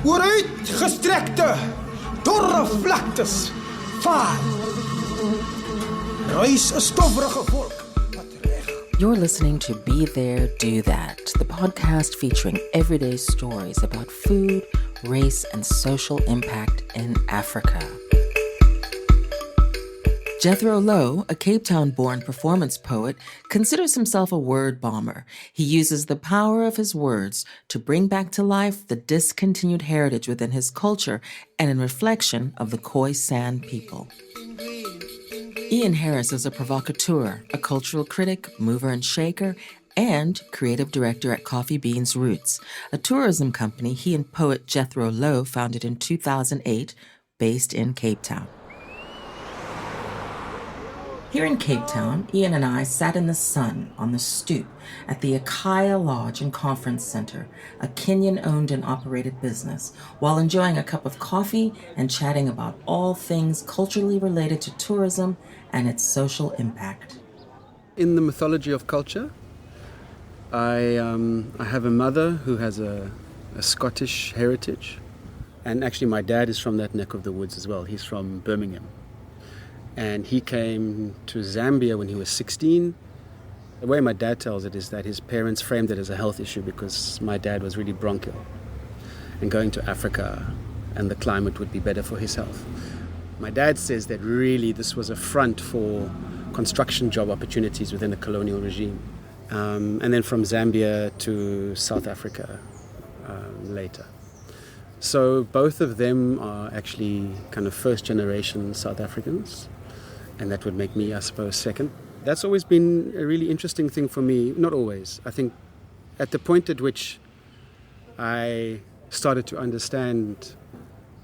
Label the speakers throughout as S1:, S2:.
S1: Uitgestrekte, dorre vlaktes, vaar. Reis 'n stofferige volk.
S2: You're listening to Be There, Do That, the podcast featuring everyday stories about food, race, and social impact in Africa. Jethro Louw, a Cape Town-born performance poet, considers himself a word bomber. He uses the power of his words to bring back to life the discontinued heritage within his culture and in reflection of the Khoisan people. Iain Harris is a provocateur, a cultural critic, mover and shaker, and creative director at Coffee Beans Roots, a tourism company he and poet Jethro Louw founded in 2008, based in Cape Town. Here in Cape Town, Iain and I sat in the sun on the stoop at the Akaya Lodge and Conference Center, a Kenyan-owned and operated business, while enjoying a cup of coffee and chatting about all things culturally related to tourism and its social impact.
S3: In the mythology of culture, I have a mother who has a Scottish heritage, and actually my dad is from that neck of the woods as well. He's from Birmingham. And he came to Zambia when he was 16. The way my dad tells it is that his parents framed it as a health issue because my dad was really bronchial. And going to Africa and the climate would be better for his health. My dad says that really this was a front for construction job opportunities within the colonial regime. And then from Zambia to South Africa later. So both of them are actually kind of first generation South Africans. And that would make me, I suppose, second. That's always been a really interesting thing for me. Not always. I think at the point at which I started to understand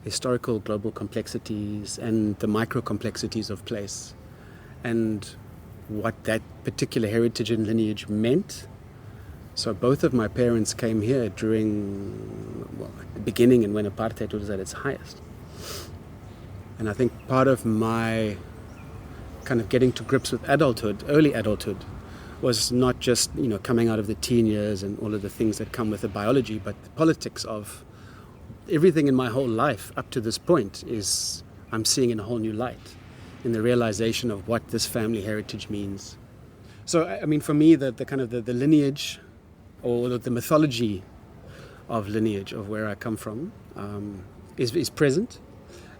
S3: historical global complexities and the micro complexities of place and what that particular heritage and lineage meant. So both of my parents came here during the beginning and when apartheid was at its highest. And I think part of my kind of getting to grips with adulthood, early adulthood, was not just, coming out of the teen years and all of the things that come with the biology, but the politics of everything in my whole life up to this point is I'm seeing in a whole new light, in the realization of what this family heritage means. So, I mean, for me, the kind of the lineage or the mythology of lineage of where I come from is present.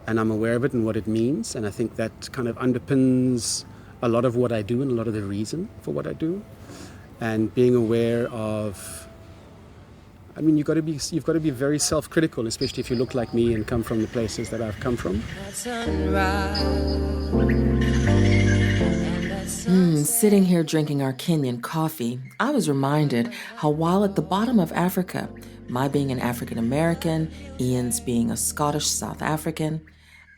S3: And I'm aware of it and what it means. And I think that kind of underpins a lot of what I do and a lot of the reason for what I do. And being aware of, you've got to be very self-critical, especially if you look like me and come from the places that I've come from.
S2: Sitting here drinking our Kenyan coffee, I was reminded how while at the bottom of Africa, my being an African American, Iain's being a Scottish South African,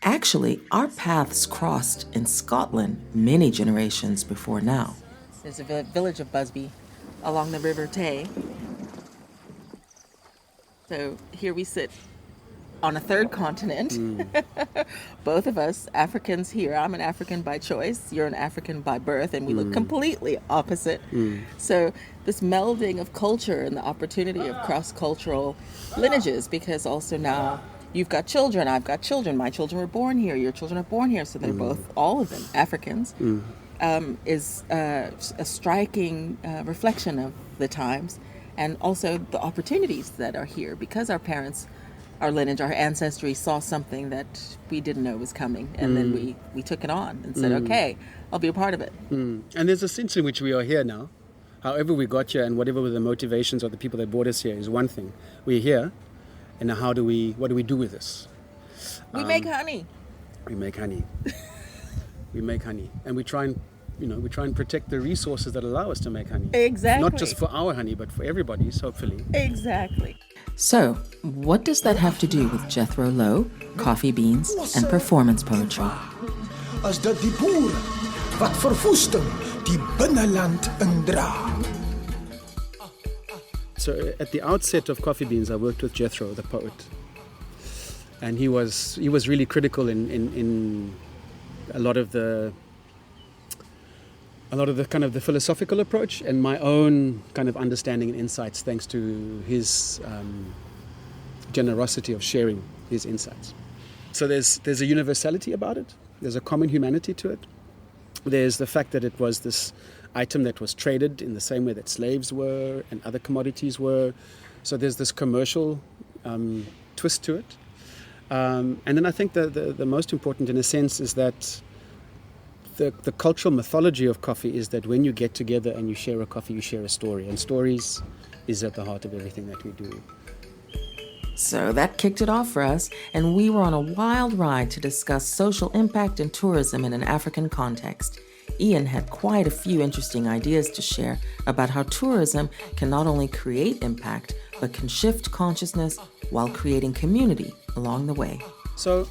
S2: actually, our paths crossed in Scotland many generations before now. There's a village of Busby along the River Tay. So here we sit on a third continent. Both of us Africans here. I'm an African by choice. You're an African by birth, and we look completely opposite. So this melding of culture and the opportunity of cross-cultural lineages, because also now you've got children, I've got children. My children were born here. Your children are born here. So they're both, all of them, Africans, is a striking reflection of the times and also the opportunities that are here because our parents, our lineage, our ancestry saw something that we didn't know was coming. And then we took it on and said, okay, I'll be a part of it.
S3: And there's a sense in which we are here now. However we got here and whatever were the motivations or the people that brought us here is one thing. We're here. And now what do we do with this?
S2: We make honey.
S3: We make honey. We make honey. And we try and protect the resources that allow us to make honey.
S2: Exactly.
S3: Not just for our honey, but for everybody's, hopefully.
S2: Exactly. So, what does that have to do with Jethro Louw, coffee beans, and performance poetry?
S1: As dat die boere wat verwoesting die binneland indra.
S3: So at the outset of Coffee Beans, I worked with Jethro, the poet, and he was really critical in a lot of the kind of the philosophical approach and my own kind of understanding and insights, thanks to his generosity of sharing his insights. So there's a universality about it. There's a common humanity to it. There's the fact that it was this item that was traded in the same way that slaves were and other commodities were. So there's this commercial twist to it. And then I think the most important, in a sense, is that the cultural mythology of coffee is that when you get together and you share a coffee, you share a story. And stories is at the heart of everything that we do.
S2: So that kicked it off for us, and we were on a wild ride to discuss social impact and tourism in an African context. Iain had quite a few interesting ideas to share about how tourism can not only create impact, but can shift consciousness while creating community along the way.
S3: So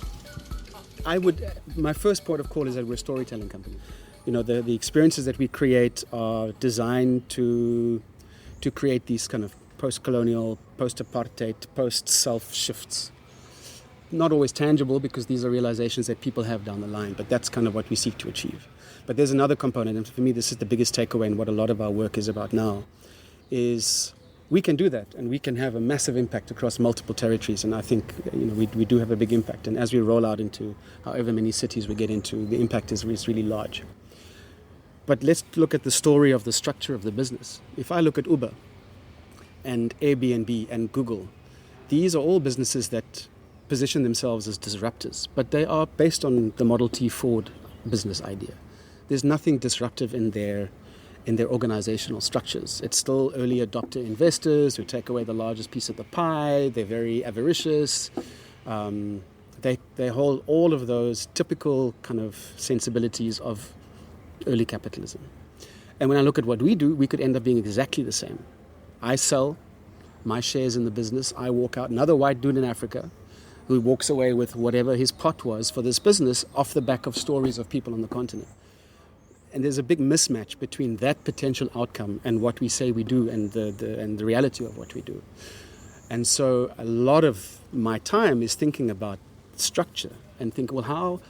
S3: my first port of call is that we're a storytelling company. You know, the experiences that we create are designed to create these kind of post-colonial, post-apartheid, post-self shifts. Not always tangible, because these are realizations that people have down the line, but that's kind of what we seek to achieve. But there's another component, and for me this is the biggest takeaway and what a lot of our work is about now, is we can do that and we can have a massive impact across multiple territories. And I think we do have a big impact, and as we roll out into however many cities we get into, the impact is really large. But let's look at the story of the structure of the business. If I look at Uber and Airbnb and Google, these are all businesses that position themselves as disruptors, but they are based on the Model T Ford business idea. There's nothing disruptive in their organizational structures. It's still early adopter investors who take away the largest piece of the pie. They're very avaricious. They hold all of those typical kind of sensibilities of early capitalism. And when I look at what we do, we could end up being exactly the same. I sell my shares in the business. I walk out, another white dude in Africa who walks away with whatever his pot was for this business off the back of stories of people on the continent. And there's a big mismatch between that potential outcome and what we say we do and the reality of what we do. And so a lot of my time is thinking about structure and think, well, how,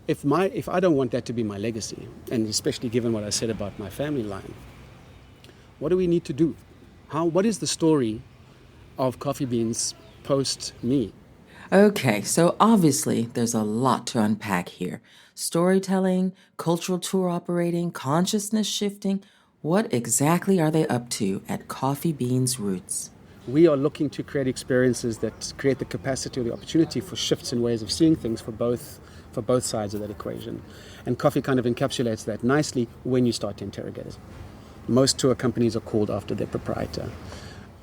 S3: if I don't want that to be my legacy, and especially given what I said about my family line, what do we need to do? What is the story of Coffee Beans post me?
S2: Okay, so obviously there's a lot to unpack here. Storytelling, cultural tour operating, consciousness shifting. What exactly are they up to at Coffee Beans' roots?
S3: We are looking to create experiences that create the capacity or the opportunity for shifts in ways of seeing things for both sides of that equation. And coffee kind of encapsulates that nicely when you start to interrogate it. Most tour companies are called after their proprietor.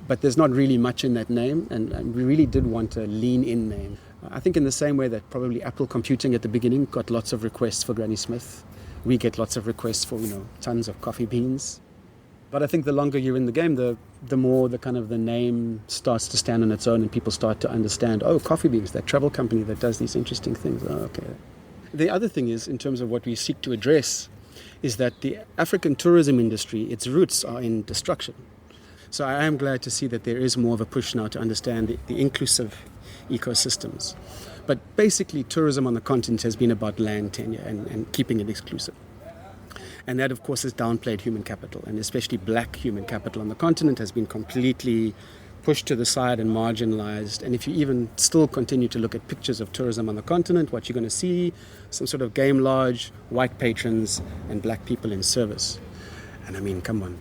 S3: But there's not really much in that name, and we really did want a lean-in name. I think in the same way that probably Apple Computing at the beginning got lots of requests for Granny Smith, we get lots of requests for, tons of Coffee Beans. But I think the longer you're in the game, the more the kind of the name starts to stand on its own and people start to understand, oh, Coffee Beans, that travel company that does these interesting things. Oh, okay. The other thing is, in terms of what we seek to address, is that the African tourism industry, its roots are in destruction. So I am glad to see that there is more of a push now to understand the inclusive ecosystems. But basically, tourism on the continent has been about land tenure and keeping it exclusive. And that, of course, has downplayed human capital, and especially black human capital on the continent has been completely pushed to the side and marginalized. And if you even still continue to look at pictures of tourism on the continent, what you're going to see, some sort of game lodge, white patrons, and black people in service. And I mean, come on.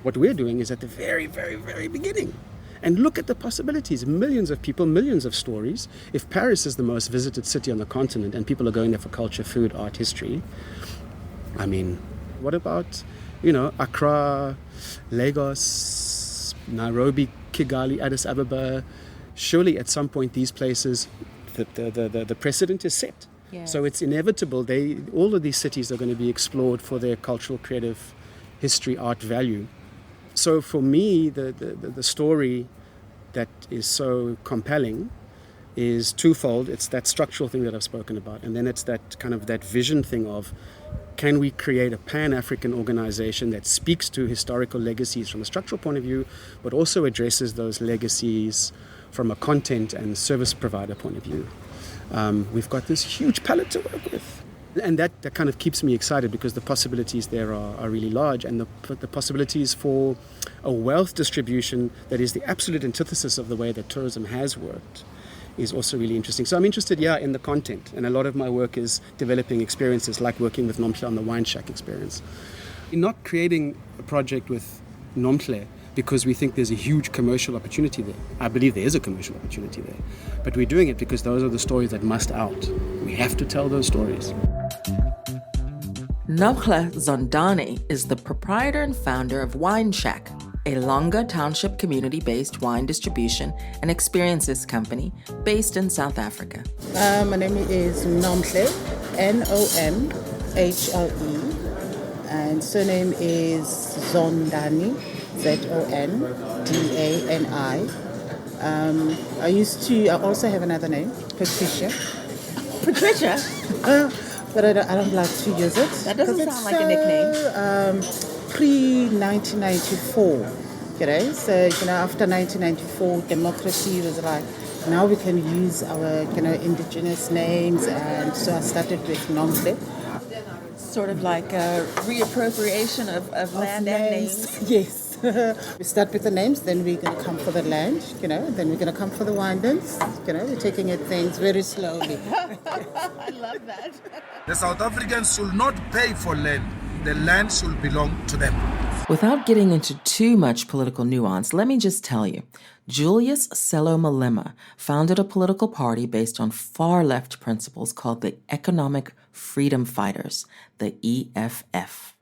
S3: What we're doing is at the very, very, very beginning. And look at the possibilities. Millions of people, millions of stories. If Paris is the most visited city on the continent and people are going there for culture, food, art, history, I mean, what about, Accra, Lagos, Nairobi, Kigali, Addis Ababa? Surely at some point these places, the precedent is set. Yes. So it's inevitable. All of these cities are going to be explored for their cultural, creative, history, art value. So for me, the story that is so compelling is twofold. It's that structural thing that I've spoken about, and then it's that kind of that vision thing of, can we create a Pan-African organization that speaks to historical legacies from a structural point of view, but also addresses those legacies from a content and service provider point of view. We've got this huge palette to work with. And that kind of keeps me excited because the possibilities there are really large, and the possibilities for a wealth distribution that is the absolute antithesis of the way that tourism has worked is also really interesting. So I'm interested, in the content, and a lot of my work is developing experiences like working with Nomhle on the Wine Shack experience. We're not creating a project with Nomhle because we think there's a huge commercial opportunity there. I believe there is a commercial opportunity there. But we're doing it because those are the stories that must out. We have to tell those stories.
S2: Nomhle Zondani is the proprietor and founder of Wine Shack, a Longa Township community-based wine distribution and experiences company based in South Africa.
S4: My name is Nomhle, Nomhle, and surname is Zondani, Zondani. I also have another name, Patricia.
S2: Patricia?
S4: But I don't like to use it.
S2: That doesn't sound like a nickname.
S4: Pre-1994, So, after 1994, democracy was like, now we can use our, indigenous names. And so I started with Nomhle.
S2: Sort of like a reappropriation of land and names.
S4: Yes. We start with the names, then we're going to come for the land, then we're going to come for the winelands. We're taking it things very slowly.
S2: I love that.
S5: The South Africans should not pay for land. The land should belong to them.
S2: Without getting into too much political nuance, let me just tell you, Julius Sello Malema founded a political party based on far-left principles called the Economic Freedom Fighters, the EFF.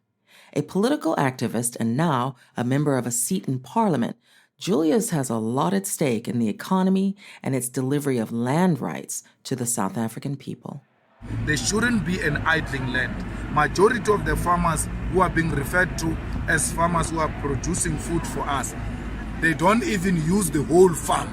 S2: A political activist and now a member of a seat in parliament, Julius has a lot at stake in the economy and its delivery of land rights to the South African people.
S5: There shouldn't be an idling land. Majority of the farmers who are being referred to as farmers who are producing food for us, they don't even use the whole farm.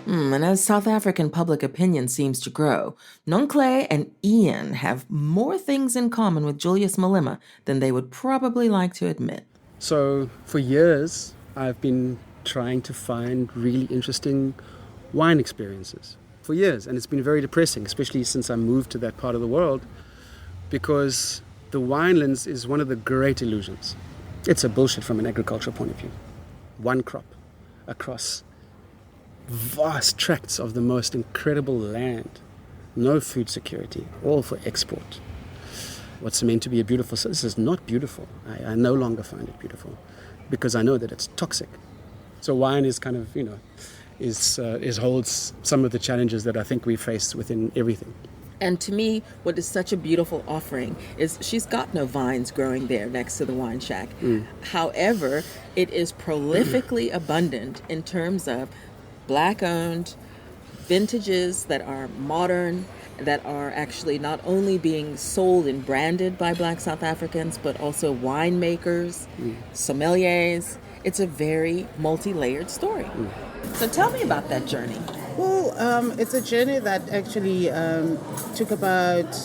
S2: And as South African public opinion seems to grow, Nomhle and Iain have more things in common with Julius Malema than they would probably like to admit.
S3: So for years, I've been trying to find really interesting wine experiences. For years, and it's been very depressing, especially since I moved to that part of the world, because the winelands is one of the great illusions. It's a bullshit from an agricultural point of view. One crop across vast tracts of the most incredible land, no food security, all for export. What's meant to be a beautiful, this is not beautiful. I no longer find it beautiful because I know that it's toxic. So wine is kind of, holds some of the challenges that I think we face within everything.
S2: And to me, what is such a beautiful offering is she's got no vines growing there next to the Wine Shack. However, it is prolifically abundant in terms of Black-owned vintages that are modern, that are actually not only being sold and branded by Black South Africans, but also winemakers, sommeliers. It's a very multi-layered story. So tell me about that journey.
S4: Well, it's a journey that actually took about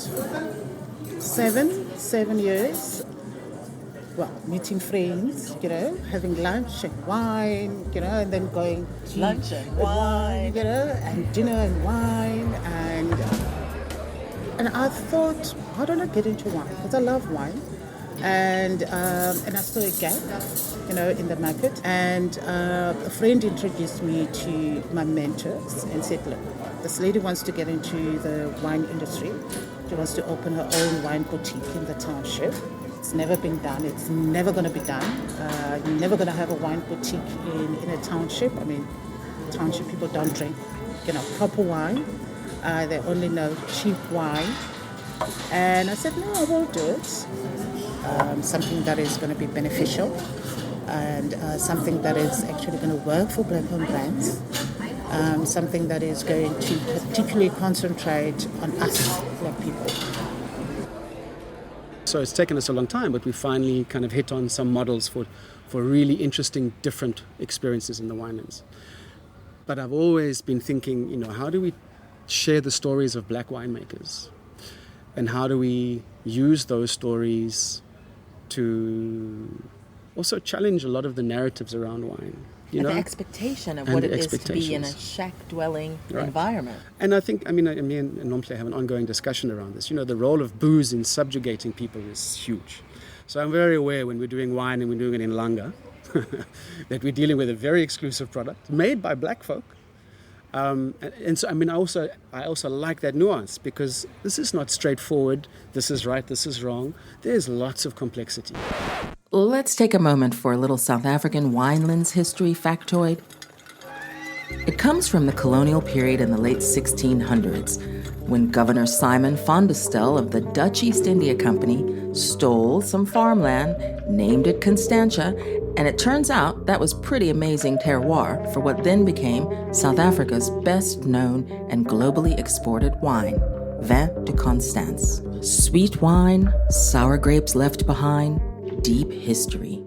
S4: seven years. Well, meeting friends, having lunch and wine, and then going to
S2: Lunch and wine.
S4: And dinner and wine, and I thought, how do I get into wine? Because I love wine, and I saw a gap, in the market, and a friend introduced me to my mentors and said, look, this lady wants to get into the wine industry. She wants to open her own wine boutique in the township. It's never been done. It's never going to be done. You're never going to have a wine boutique in a township. I mean, township people don't drink, proper wine. They only know cheap wine. And I said, no, I will do it. Something that is going to be beneficial and something that is actually going to work for Black-owned brands. Something that is going to particularly concentrate on us, Black people.
S3: So it's taken us a long time, but we finally kind of hit on some models for really interesting, different experiences in the winelands. But I've always been thinking, how do we share the stories of Black winemakers? And how do we use those stories to also challenge a lot of the narratives around wine. You
S2: And
S3: know?
S2: the expectation of
S3: And
S2: what
S3: the
S2: it is to be in a
S3: expectations.
S2: shack-dwelling
S3: Right.
S2: environment.
S3: And I think, me and Nomhle have an ongoing discussion around this. You know, the role of booze in subjugating people is huge. So I'm very aware when we're doing wine and we're doing it in Langa, that we're dealing with a very exclusive product made by black folk. And so, I also like that nuance, because this is not straightforward, this is right, this is wrong. There's lots of complexity.
S2: Let's take a moment for a little South African winelands history factoid. It comes from the colonial period in the late 1600s, when Governor Simon van der Stel of the Dutch East India Company stole some farmland, named it Constantia, and it turns out that was pretty amazing terroir for what then became South Africa's best-known and globally exported wine, Vin de Constance. Sweet wine, sour grapes left behind, deep history.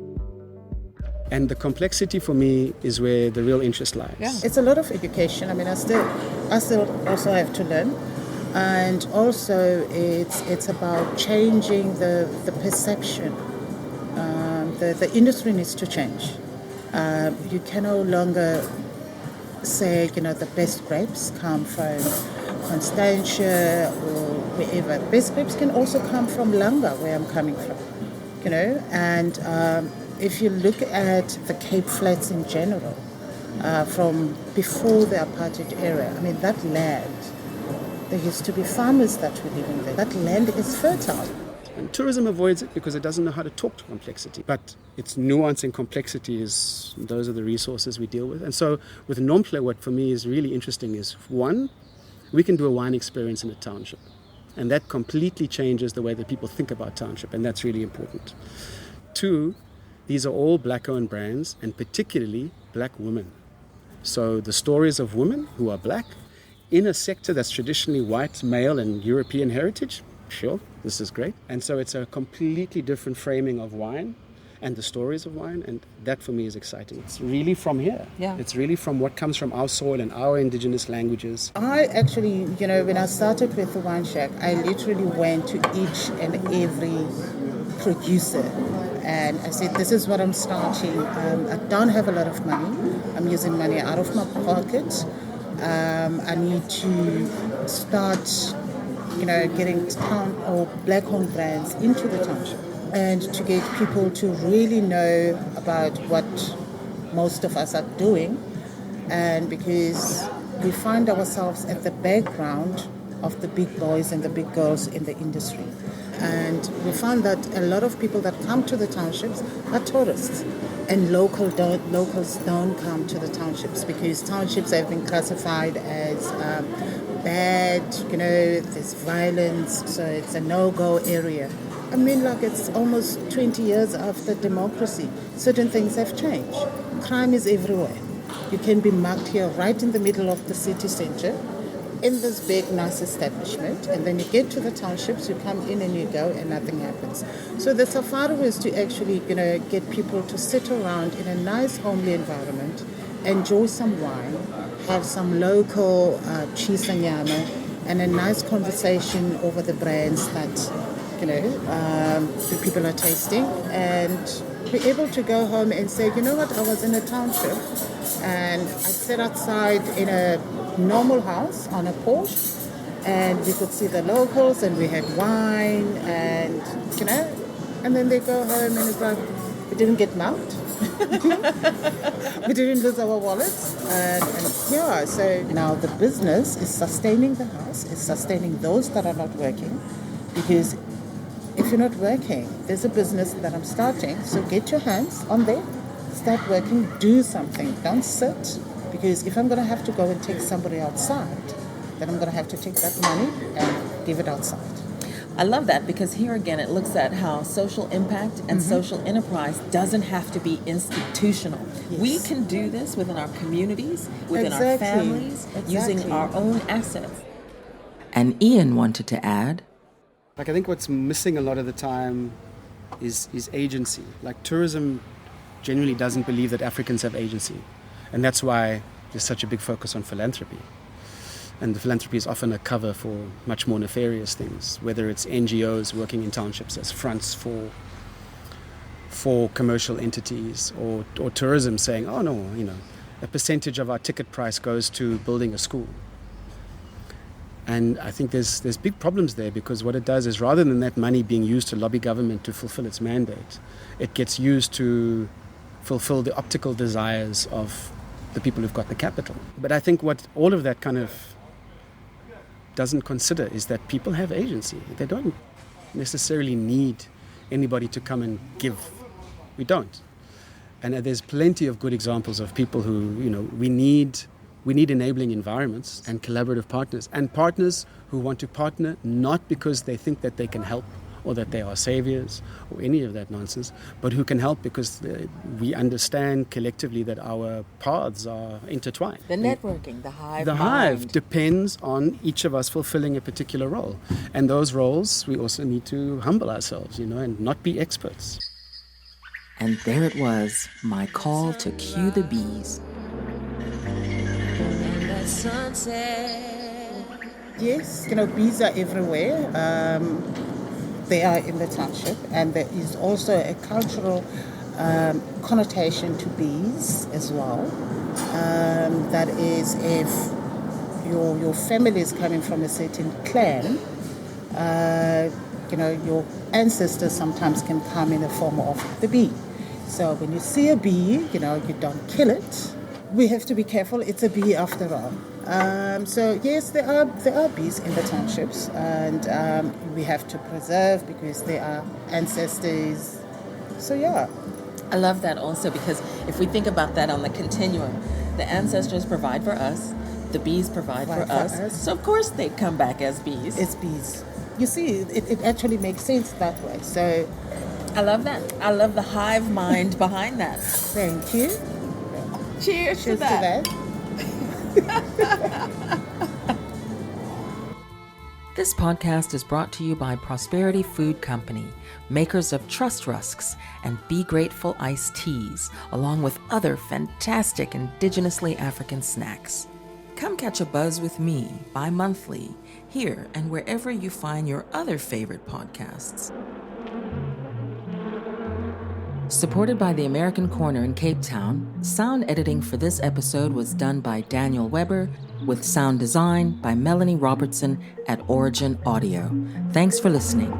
S3: And the complexity for me is where the real interest lies.
S2: Yeah.
S4: It's a lot of education. I still also have to learn. And also it's about changing the perception. The industry needs to change. You can no longer say, the best grapes come from Constantia or wherever. Best grapes can also come from Langa, where I'm coming from. And if you look at the Cape Flats in general, from before the apartheid era, that land, there used to be farmers that were living there. That land is fertile.
S3: And tourism avoids it because it doesn't know how to talk to complexity. But its nuance and complexity those are the resources we deal with. And so with Nomhle, what for me is really interesting is, one, we can do a wine experience in a township. And that completely changes the way that people think about township, and that's really important. Two, these are all black-owned brands, and particularly black women. So the stories of women who are black in a sector that's traditionally white, male, and European heritage, sure, this is great. And so it's a completely different framing of wine and the stories of wine, and that for me is exciting. It's really from here.
S2: Yeah.
S3: It's really from what comes from our soil and our indigenous languages.
S4: I actually, when I started with the Wine Shack, I literally went to each and every producer and I said, this is what I'm starting. I don't have a lot of money. I'm using money out of my pocket. I need to start, getting town or black-owned brands into the township, and to get people to really know about what most of us are doing, and because we find ourselves at the background of the big boys and the big girls in the industry. And we find that a lot of people that come to the townships are tourists, and locals don't come to the townships because townships have been classified as bad, there's violence, so it's a no-go area. It's almost 20 years after democracy. Certain things have changed. Crime is everywhere. You can be mugged here right in the middle of the city center in this big, nice establishment, and then you get to the townships, you come in and you go, and nothing happens. So the safari was to actually, get people to sit around in a nice, homely environment, enjoy some wine, have some local cheese and yama, and a nice conversation over the brands that the people are tasting, and be able to go home and say, I was in a township and I sat outside in a normal house on a porch, and we could see the locals, and we had wine, and and then they go home and it's like, we didn't get mugged. We didn't lose our wallets, so now the business is sustaining the house, is sustaining those that are not working, because if you're not working, there's a business that I'm starting, so get your hands on there, start working, do something, don't sit, because if I'm going to have to go and take somebody outside, then I'm going to have to take that money and give it outside.
S2: I love that, because here again it looks at how social impact and social enterprise doesn't have to be institutional.
S4: Yes.
S2: We can do this within our communities, within our
S4: Exactly.
S2: families,
S4: Exactly.
S2: using our own assets. And Iain wanted to add,
S3: I think what's missing a lot of the time is agency. Tourism genuinely doesn't believe that Africans have agency. And that's why there's such a big focus on philanthropy. And the philanthropy is often a cover for much more nefarious things, whether it's NGOs working in townships as fronts for for commercial entities or tourism saying, oh no, a percentage of our ticket price goes to building a school. And I think there's big problems there, because what it does is, rather than that money being used to lobby government to fulfill its mandate, it gets used to fulfill the optical desires of the people who've got the capital. But I think what all of that kind of doesn't consider is that people have agency. They don't necessarily need anybody to come and give. We don't. And there's plenty of good examples of people who, we need enabling environments and collaborative partners, and partners who want to partner not because they think that they can help or that they are saviors or any of that nonsense, but who can help because we understand collectively that our paths are intertwined.
S2: The networking, the hive
S3: The
S2: mind.
S3: hive depends on each of us fulfilling a particular role. And those roles, we also need to humble ourselves, and not be experts.
S2: And there it was, my call to cue the bees.
S4: Yes, bees are everywhere. They are in the township, and there is also a cultural connotation to bees as well. That is, if your family is coming from a certain clan, your ancestors sometimes can come in the form of the bee. So when you see a bee, you don't kill it. We have to be careful. It's a bee after all. So yes, there are bees in the townships, and we have to preserve because they are ancestors. So yeah.
S2: I love that also, because if we think about that on the continuum, the ancestors provide for us, the bees provide for us. So of course they'd come back as bees.
S4: It's bees. You see, it actually makes sense that way. So
S2: I love that. I love the hive mind behind that.
S4: Thank you.
S2: Cheers to that. This podcast is brought to you by Prosperity Food Company, makers of Trust Rusks and Be Grateful iced teas, along with other fantastic indigenously African snacks. Come catch a buzz with me bi-monthly, here and wherever you find your other favorite podcasts. Supported by the American Corner in Cape Town, sound editing for this episode was done by Daniel Weber, with sound design by Melanie Robertson at Origin Audio. Thanks for listening.